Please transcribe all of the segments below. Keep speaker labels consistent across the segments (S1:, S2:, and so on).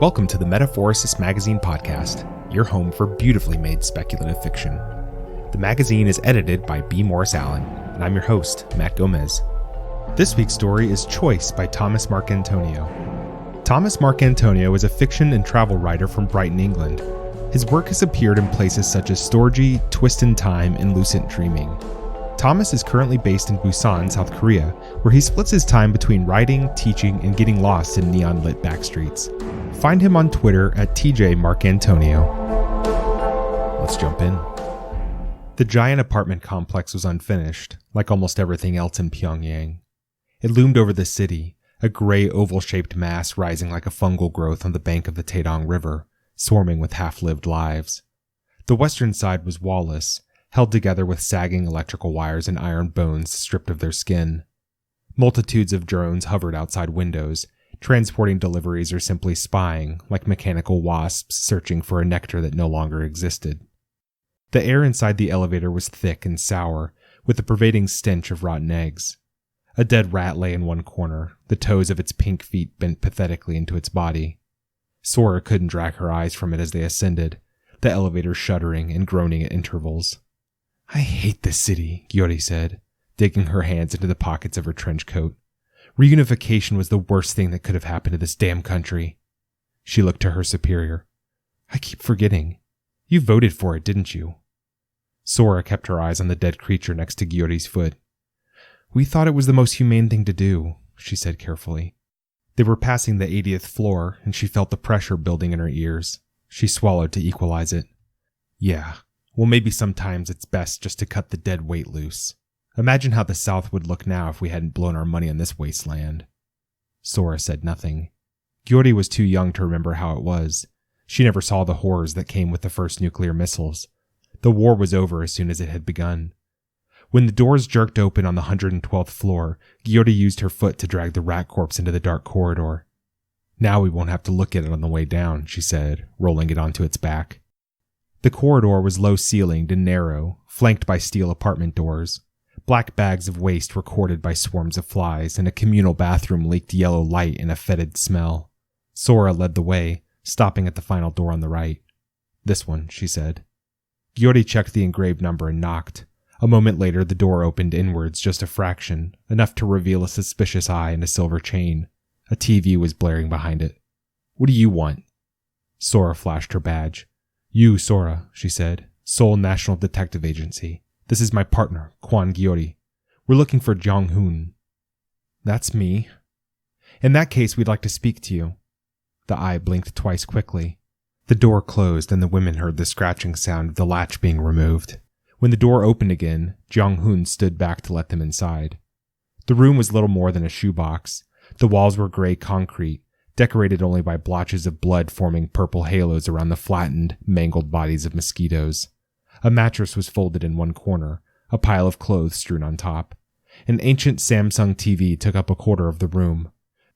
S1: Welcome to the Metaphorosis magazine podcast, your home for beautifully made speculative fiction. The magazine is edited by B. Morris Allen, and I'm your host, Matt Gomez. This week's story is Choice by Tomas Marcantonio. Tomas Marcantonio is a fiction and travel writer from Brighton, England. His work has appeared in places such as Storgy, Twist in Time, and Lucent Dreaming. Tomas is currently based in Busan, South Korea, where he splits his time between writing, teaching, and getting lost in neon-lit backstreets. Find him on Twitter at TJ Marcantonio. Let's jump in. The giant apartment complex was unfinished, like almost everything else in Pyongyang. It loomed over the city, a gray oval-shaped mass rising like a fungal growth on the bank of the Taedong River, swarming with half-lived lives. The western side was wall-less, held together with sagging electrical wires and iron bones stripped of their skin. Multitudes of drones hovered outside windows, transporting deliveries or simply spying, like mechanical wasps searching for a nectar that no longer existed. The air inside the elevator was thick and sour, with a pervading stench of rotten eggs. A dead rat lay in one corner, the toes of its pink feet bent pathetically into its body. Sora couldn't drag her eyes from it as they ascended, the elevator shuddering and groaning at intervals. "I hate this city," Gyuri said, digging her hands into the pockets of her trench coat. "Reunification was the worst thing that could have happened to this damn country." She looked to her superior. "I keep forgetting. You voted for it, didn't you?" Sora kept her eyes on the dead creature next to Gyuri's foot. "We thought it was the most humane thing to do," she said carefully. They were passing the 80th floor, and she felt the pressure building in her ears. She swallowed to equalize it. "Yeah. Well, maybe sometimes it's best just to cut the dead weight loose. Imagine how the South would look now if we hadn't blown our money on this wasteland." Sora said nothing. Gyuri was too young to remember how it was. She never saw the horrors that came with the first nuclear missiles. The war was over as soon as it had begun. When the doors jerked open on the 112th floor, Gyuri used her foot to drag the rat corpse into the dark corridor. "Now we won't have to look at it on the way down," she said, rolling it onto its back. The corridor was low-ceilinged and narrow, flanked by steel apartment doors. Black bags of waste were corded by swarms of flies, and a communal bathroom leaked yellow light and a fetid smell. Sora led the way, stopping at the final door on the right. "This one," she said. Gyuri checked the engraved number and knocked. A moment later, the door opened inwards just a fraction, enough to reveal a suspicious eye and a silver chain. A TV was blaring behind it. "What do you want?" Sora flashed her badge. "You, Sora," she said. "Seoul National Detective Agency. This is my partner, Kwan Gyuri. We're looking for Jong-hoon." "That's me." "In that case, we'd like to speak to you." The eye blinked twice quickly. The door closed and the women heard the scratching sound of the latch being removed. When the door opened again, Jong-hoon stood back to let them inside. The room was little more than a shoebox. The walls were gray concrete, decorated only by blotches of blood forming purple halos around the flattened, mangled bodies of mosquitoes. A mattress was folded in one corner, a pile of clothes strewn on top. An ancient Samsung TV took up a quarter of the room.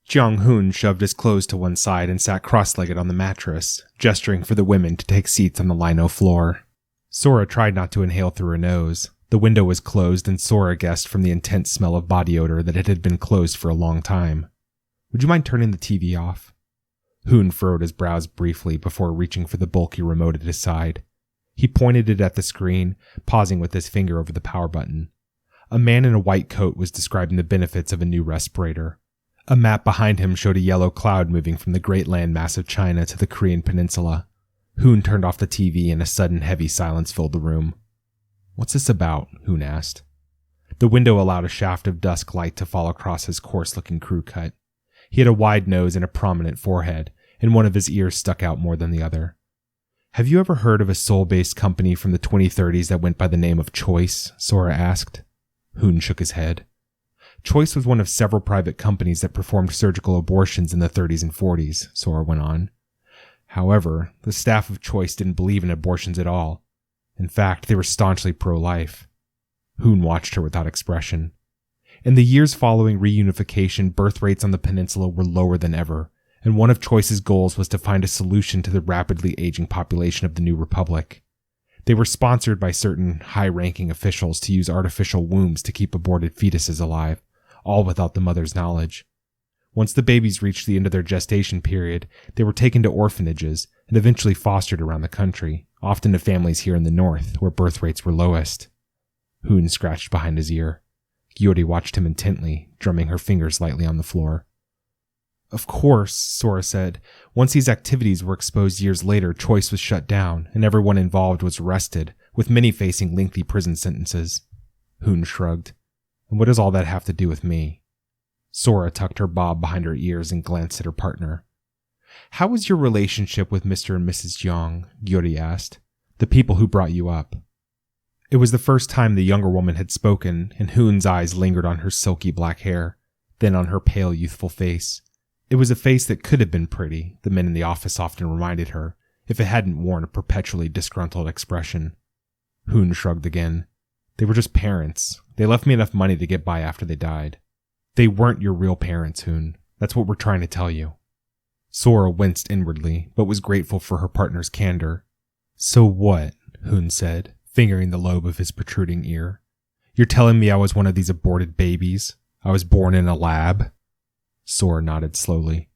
S1: Jong-hoon shoved his clothes to one side and sat cross-legged on the mattress, gesturing for the women to take seats on the lino floor. Sora tried not to inhale through her nose. The window was closed, and Sora guessed from the intense smell of body odor that it had been closed for a long time. "Would you mind turning the TV off?" Hoon furrowed his brows briefly before reaching for the bulky remote at his side. He pointed it at the screen, pausing with his finger over the power button. A man in a white coat was describing the benefits of a new respirator. A map behind him showed a yellow cloud moving from the great landmass of China to the Korean peninsula. Hoon turned off the TV and a sudden heavy silence filled the room. "What's this about?" Hoon asked. The window allowed a shaft of dusk light to fall across his coarse-looking crew cut. He had a wide nose and a prominent forehead, and one of his ears stuck out more than the other. "Have you ever heard of a Seoul-based company from the 2030s that went by the name of Choice?" Sora asked. Hoon shook his head. "Choice was one of several private companies that performed surgical abortions in the 30s and 40s, Sora went on. However, the staff of Choice didn't believe in abortions at all. In fact, they were staunchly pro-life." Hoon watched her without expression. In the years following reunification, birth rates on the peninsula were lower than ever, and one of Choice's goals was to find a solution to the rapidly aging population of the new republic. They were sponsored by certain high-ranking officials to use artificial wombs to keep aborted fetuses alive, all without the mother's knowledge. Once the babies reached the end of their gestation period, they were taken to orphanages and eventually fostered around the country, often to families here in the north, where birth rates were lowest. Hoon scratched behind his ear. Gyuri watched him intently, drumming her fingers lightly on the floor. Of course, Sora said. Once these activities were exposed years later, choice was shut down, and everyone involved was arrested, with many facing lengthy prison sentences. Hoon shrugged. And what does all that have to do with me? Sora tucked her bob behind her ears and glanced at her partner. How was your relationship with Mr. and Mrs. Young? Gyuri asked. The people who brought you up. It was the first time the younger woman had spoken, and Hoon's eyes lingered on her silky black hair, then on her pale, youthful face. It was a face that could have been pretty, the men in the office often reminded her, if it hadn't worn a perpetually disgruntled expression. Hoon shrugged again. They were just parents. They left me enough money to get by after they died. They weren't your real parents, Hoon. That's what we're trying to tell you. Sora winced inwardly, but was grateful for her partner's candor. So what? Hoon said, fingering the lobe of his protruding ear. You're telling me I was one of these aborted babies? I was born in a lab? Sora nodded slowly.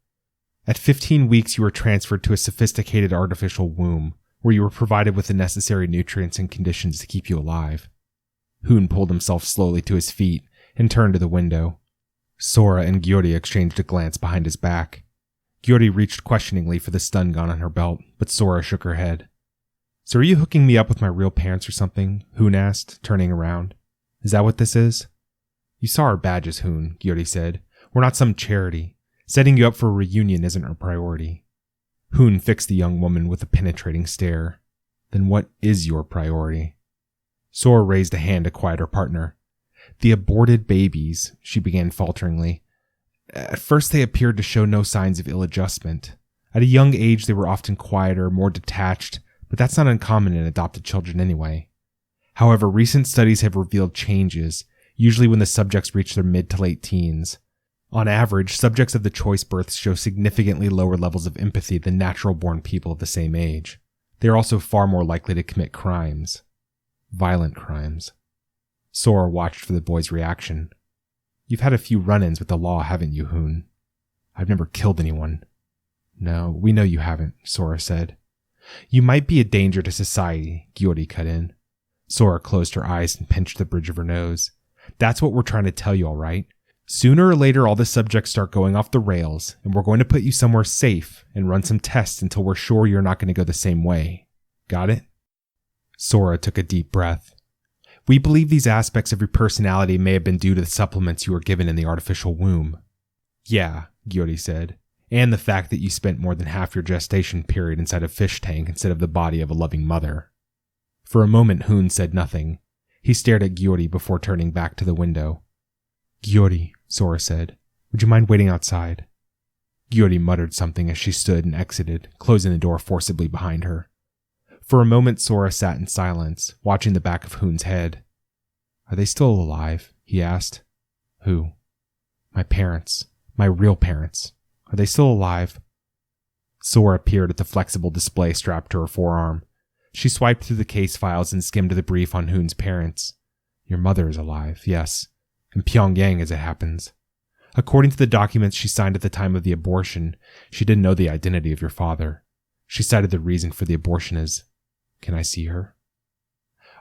S1: At 15 weeks, you were transferred to a sophisticated artificial womb, where you were provided with the necessary nutrients and conditions to keep you alive. Hoon pulled himself slowly to his feet and turned to the window. Sora and Gyuri exchanged a glance behind his back. Gyuri reached questioningly for the stun gun on her belt, but Sora shook her head. So are you hooking me up with my real parents or something? Hoon asked, turning around. Is that what this is? You saw our badges, Hoon, Gyuri said. We're not some charity. Setting you up for a reunion isn't our priority. Hoon fixed the young woman with a penetrating stare. Then what is your priority? Sora raised a hand to quiet her partner. The aborted babies, she began falteringly. At first they appeared to show no signs of ill adjustment. At a young age they were often quieter, more detached, but that's not uncommon in adopted children anyway. However, recent studies have revealed changes, usually when the subjects reach their mid to late teens. On average, subjects of the choice births show significantly lower levels of empathy than natural-born people of the same age. They are also far more likely to commit crimes. Violent crimes. Sora watched for the boy's reaction. You've had a few run-ins with the law, haven't you, Hoon? I've never killed anyone. No, we know you haven't, Sora said. You might be a danger to society, Gyuri cut in. Sora closed her eyes and pinched the bridge of her nose. That's what we're trying to tell you, all right? Sooner or later, all the subjects start going off the rails, and we're going to put you somewhere safe and run some tests until we're sure you're not going to go the same way. Got it? Sora took a deep breath. We believe these aspects of your personality may have been due to the supplements you were given in the artificial womb. Yeah, Gyuri said, and the fact that you spent more than half your gestation period inside a fish tank instead of the body of a loving mother. For a moment, Hoon said nothing. He stared at Gyuri before turning back to the window. Gyuri, Sora said, would you mind waiting outside? Gyuri muttered something as she stood and exited, closing the door forcibly behind her. For a moment, Sora sat in silence, watching the back of Hoon's head. Are they still alive? He asked. Who? My parents. My real parents. Are they still alive? Sora peered at the flexible display strapped to her forearm. She swiped through the case files and skimmed the brief on Hoon's parents. Your mother is alive, yes. In Pyongyang, as it happens. According to the documents she signed at the time of the abortion, she didn't know the identity of your father. She cited the reason for the abortion as, can I see her?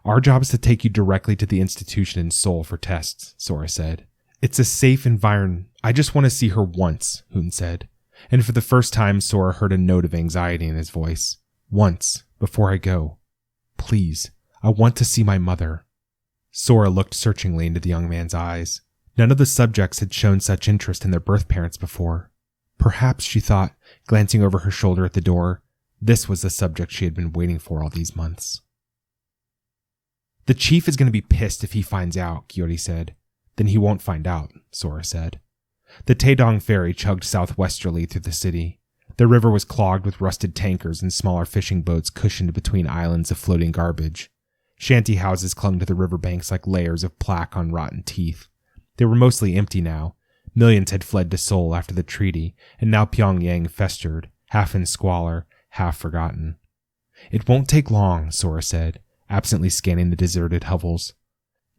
S1: Our job is to take you directly to the institution in Seoul for tests, Sora said. It's a safe environment. I just want to see her once, Hoon said. And for the first time, Sora heard a note of anxiety in his voice. Once, before I go. Please, I want to see my mother. Sora looked searchingly into the young man's eyes. None of the subjects had shown such interest in their birth parents before. Perhaps, she thought, glancing over her shoulder at the door, this was the subject she had been waiting for all these months. The chief is going to be pissed if he finds out, Gyuri said. Then he won't find out, Sora said. The Taedong ferry chugged southwesterly through the city. The river was clogged with rusted tankers and smaller fishing boats cushioned between islands of floating garbage. Shanty houses clung to the riverbanks like layers of plaque on rotten teeth. They were mostly empty now. Millions had fled to Seoul after the treaty, and now Pyongyang festered, half in squalor, half forgotten. It won't take long, Sora said, absently scanning the deserted hovels.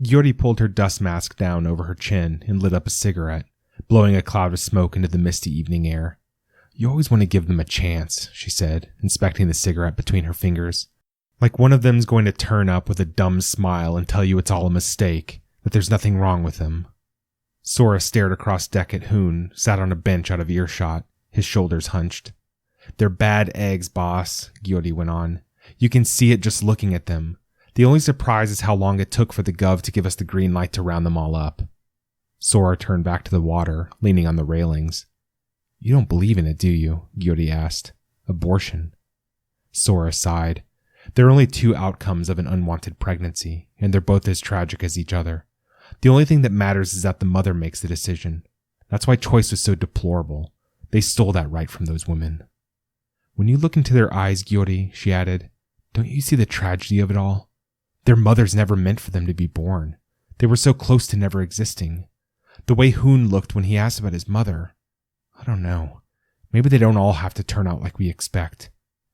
S1: Gyuri pulled her dust mask down over her chin and lit up a cigarette, blowing a cloud of smoke into the misty evening air. "You always want to give them a chance," she said, inspecting the cigarette between her fingers. "Like one of them's going to turn up with a dumb smile and tell you it's all a mistake, that there's nothing wrong with them." Sora stared across deck at Hoon, sat on a bench out of earshot, his shoulders hunched. "They're bad eggs, boss," Gyuri went on. "You can see it just looking at them. The only surprise is how long it took for the Gov to give us the green light to round them all up." Sora turned back to the water, leaning on the railings. "You don't believe in it, do you?" Gyuri asked. "Abortion." Sora sighed. "There are only two outcomes of an unwanted pregnancy, and they're both as tragic as each other. The only thing that matters is that the mother makes the decision. That's why choice was so deplorable. They stole that right from those women." "When you look into their eyes, Gyuri," she added, "don't you see the tragedy of it all? Their mothers never meant for them to be born. They were so close to never existing. The way Hoon looked when he asked about his mother. I don't know. Maybe they don't all have to turn out like we expect.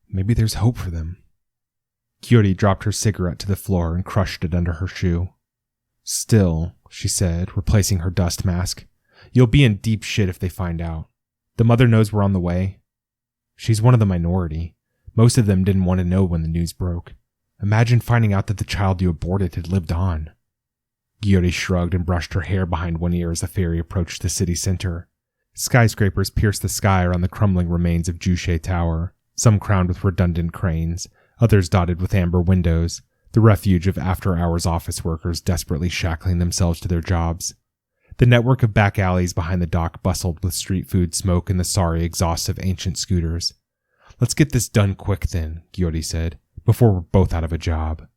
S1: Maybe there's hope for them." Gyuri dropped her cigarette to the floor and crushed it under her shoe. "Still," she said, replacing her dust mask, "you'll be in deep shit if they find out. The mother knows we're on the way. She's one of the minority. Most of them didn't want to know when the news broke. Imagine finding out that the child you aborted had lived on." Gyuri shrugged and brushed her hair behind one ear as the ferry approached the city center. Skyscrapers pierced the sky around the crumbling remains of Juche Tower, some crowned with redundant cranes, others dotted with amber windows, the refuge of after-hours office workers desperately shackling themselves to their jobs. The network of back alleys behind the dock bustled with street food smoke and the sorry exhausts of ancient scooters. "Let's get this done quick then," Gyuri said, "before we're both out of a job."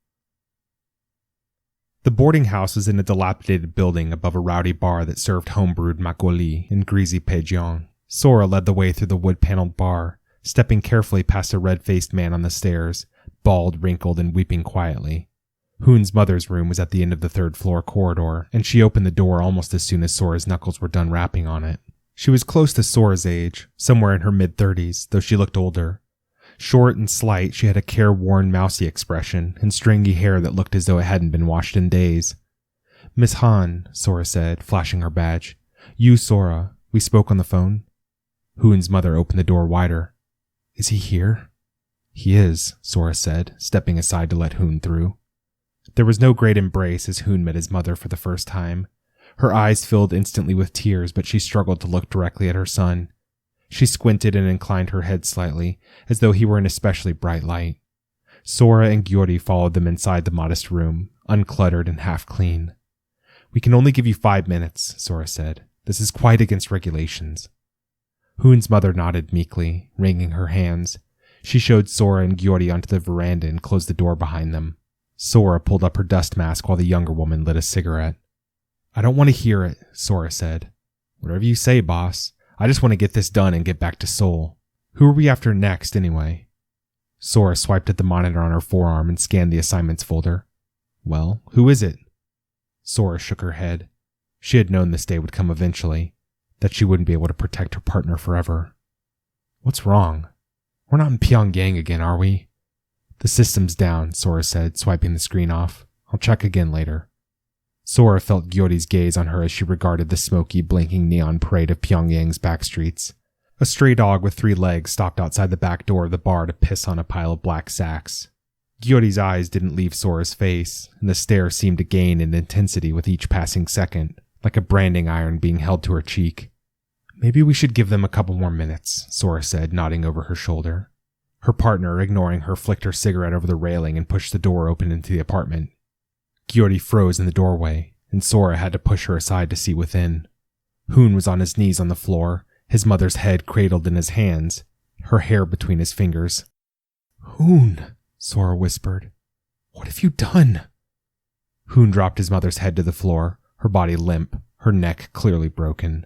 S1: The boarding house was in a dilapidated building above a rowdy bar that served homebrewed makgeolli and greasy pejong. Sora led the way through the wood-paneled bar, stepping carefully past a red-faced man on the stairs, bald, wrinkled, and weeping quietly. Hoon's mother's room was at the end of the third-floor corridor, and she opened the door almost as soon as Sora's knuckles were done rapping on it. She was close to Sora's age, somewhere in her mid-30s, though she looked older. Short and slight, she had a careworn, mousy expression and stringy hair that looked as though it hadn't been washed in days. "Miss Han," Sora said, flashing her badge. "You, Sora. We spoke on the phone?" Hoon's mother opened the door wider. "Is he here?" "He is," Sora said, stepping aside to let Hoon through. There was no great embrace as Hoon met his mother for the first time. Her eyes filled instantly with tears, but she struggled to look directly at her son. She squinted and inclined her head slightly, as though he were an especially bright light. Sora and Gyuri followed them inside the modest room, uncluttered and half clean. "We can only give you 5 minutes," Sora said. "This is quite against regulations." Hoon's mother nodded meekly, wringing her hands. She showed Sora and Gyuri onto the veranda and closed the door behind them. Sora pulled up her dust mask while the younger woman lit a cigarette. "I don't want to hear it," Sora said. "Whatever you say, boss. I just want to get this done and get back to Seoul. Who are we after next, anyway?" Sora swiped at the monitor on her forearm and scanned the assignments folder. "Well, who is it?" Sora shook her head. She had known this day would come eventually, that she wouldn't be able to protect her partner forever. "What's wrong? We're not in Pyongyang again, are we?" "The system's down," Sora said, swiping the screen off. "I'll check again later." Sora felt Gyuri's gaze on her as she regarded the smoky, blinking neon parade of Pyongyang's back streets. A stray dog with 3 legs stopped outside the back door of the bar to piss on a pile of black sacks. Gyuri's eyes didn't leave Sora's face, and the stare seemed to gain in intensity with each passing second, like a branding iron being held to her cheek. "Maybe we should give them a couple more minutes," Sora said, nodding over her shoulder. Her partner, ignoring her, flicked her cigarette over the railing and pushed the door open into the apartment. Gyuri froze in the doorway, and Sora had to push her aside to see within. Hoon was on his knees on the floor, his mother's head cradled in his hands, her hair between his fingers. "Hoon," Sora whispered. "What have you done?" Hoon dropped his mother's head to the floor, her body limp, her neck clearly broken.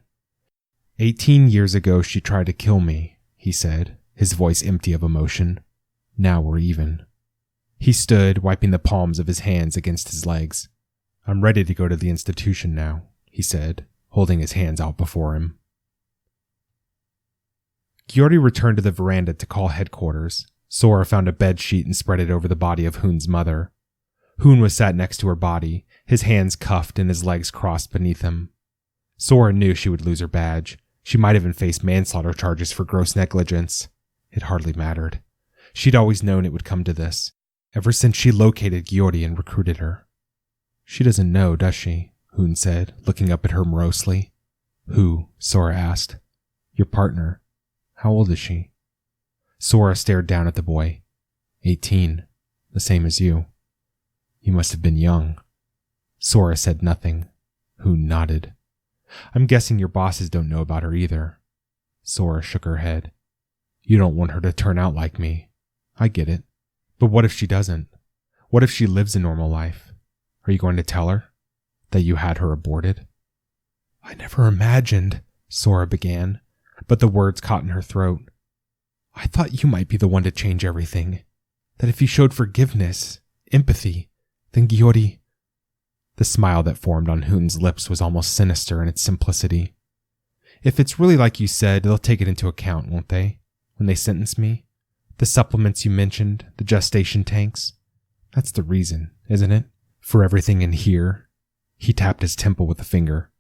S1: 18 years ago she tried to kill me, he said, his voice empty of emotion. Now we're even. He stood, wiping the palms of his hands against his legs. "I'm ready to go to the institution now," he said, holding his hands out before him. Gyuri returned to the veranda to call headquarters. Sora found a bed sheet and spread it over the body of Hoon's mother. Hoon was sat next to her body, his hands cuffed and his legs crossed beneath him. Sora knew she would lose her badge. She might even face manslaughter charges for gross negligence. It hardly mattered. She'd always known it would come to this, ever since she located Gyuri and recruited her. She doesn't know, does she? Hoon said, looking up at her morosely. Who? Sora asked. Your partner. How old is she? Sora stared down at the boy. 18. The same as you. You must have been young. Sora said nothing. Hoon nodded. I'm guessing your bosses don't know about her either. Sora shook her head. You don't want her to turn out like me. I get it. But what if she doesn't? What if she lives a normal life? Are you going to tell her that you had her aborted? I never imagined, Sora began, but the words caught in her throat. I thought you might be the one to change everything. That if you showed forgiveness, empathy, then Gyuri... The smile that formed on Hoon's lips was almost sinister in its simplicity. If it's really like you said, they'll take it into account, won't they? When they sentence me? The supplements you mentioned, the gestation tanks? That's the reason, isn't it? For everything in here? He tapped his temple with a finger.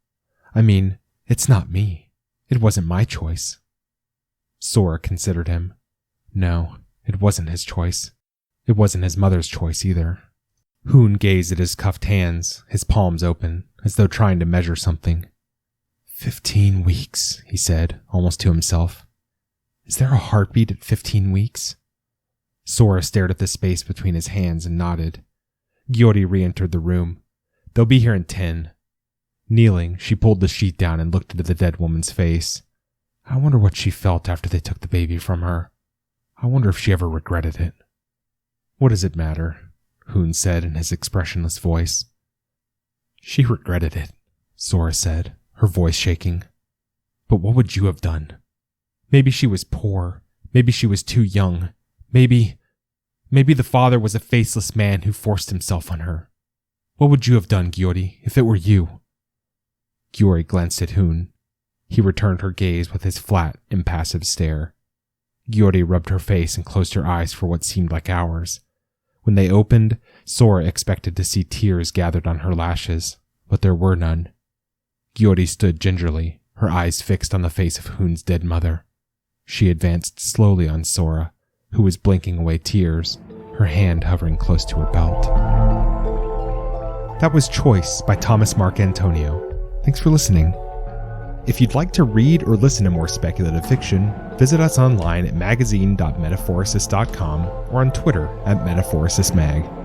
S1: I mean, it's not me. It wasn't my choice. Sora considered him. No, it wasn't his choice. It wasn't his mother's choice either. Hoon gazed at his cuffed hands, his palms open, as though trying to measure something. 15 weeks, he said, almost to himself. Is there a heartbeat at 15 weeks? Sora stared at the space between his hands and nodded. Gyuri re-entered the room. They'll be here in 10. Kneeling, she pulled the sheet down and looked into the dead woman's face. I wonder what she felt after they took the baby from her. I wonder if she ever regretted it. What does it matter? Hoon said in his expressionless voice. She regretted it, Sora said, her voice shaking. But what would you have done? Maybe she was poor. Maybe she was too young. Maybe the father was a faceless man who forced himself on her. What would you have done, Gyuri, if it were you? Gyuri glanced at Hoon. He returned her gaze with his flat, impassive stare. Gyuri rubbed her face and closed her eyes for what seemed like hours. When they opened, Sora expected to see tears gathered on her lashes, but there were none. Gyuri stood gingerly, her eyes fixed on the face of Hoon's dead mother. She advanced slowly on Sora, who was blinking away tears, her hand hovering close to her belt. That was Choice by Tomas Marcantonio. Thanks for listening. If you'd like to read or listen to more speculative fiction, visit us online at magazine.metaphorosis.com or on Twitter @MetaphorisisMag.